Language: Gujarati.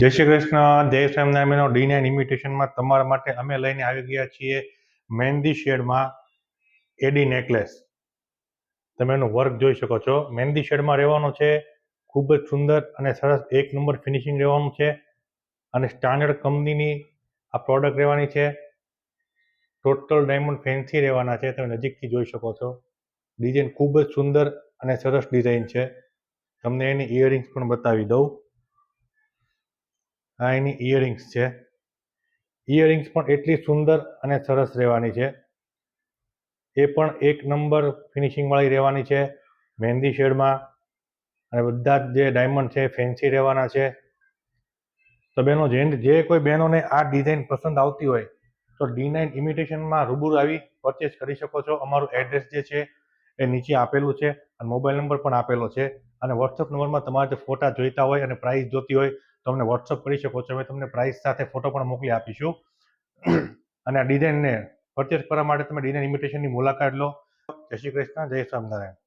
જય શ્રી કૃષ્ણ, જય સ્વામિનારાયણનો D9 ઇમિટેશનમાં તમારા માટે અમે લઈને આવી ગયા છીએ મહેંદી શેડમાં એડી નેકલેસ. તમે એનું વર્ક જોઈ શકો છો. મહેંદી શેડમાં રહેવાનું છે, ખૂબ જ સુંદર અને સરસ એક નંબર ફિનિશિંગ રહેવાનું છે અને સ્ટાન્ડર્ડ કંપનીની આ પ્રોડક્ટ રહેવાની છે. ટોટલ ડાયમંડ ફેન્સી રહેવાના છે, તમે નજીકથી જોઈ શકો છો. ડિઝાઇન ખૂબ જ સુંદર અને સરસ ડિઝાઇન છે. તમને એની ઇયરિંગ્સ પણ બતાવી દઉં. આ એની ઇયરિંગ્સ છે. ઇયરિંગ્સ પણ એટલી સુંદર અને સરસ રહેવાની છે. એ પણ એક નંબર ફિનિશિંગવાળી રહેવાની છે મહેંદી શેડમાં, અને બધા જ જે ડાયમંડ છે ફેન્સી રહેવાના છે. તો બહેનો, જે કોઈ બહેનોને આ ડિઝાઇન પસંદ આવતી હોય તો D9 ઇમિટેશનમાં રૂબરૂ આવી પરચેસ કરી શકો છો. અમારું એડ્રેસ જે છે એ નીચે આપેલું છે અને મોબાઈલ નંબર પણ આપેલો છે. અને વોટ્સઅપ નંબરમાં તમારે જે ફોટા જોઈતા હોય અને પ્રાઇસ જોતી હોય તો અમને વોટ્સઅપ કરી શકો છો. અમે તમને પ્રાઇસ સાથે ફોટો પણ મોકલી આપીશું. અને આ ડિઝાઇનને પરચેસ કરવા માટે તમે D9 ઇમિટેશનની મુલાકાત લો. જય શ્રી કૃષ્ણ, જય સ્વામિનારાયણ.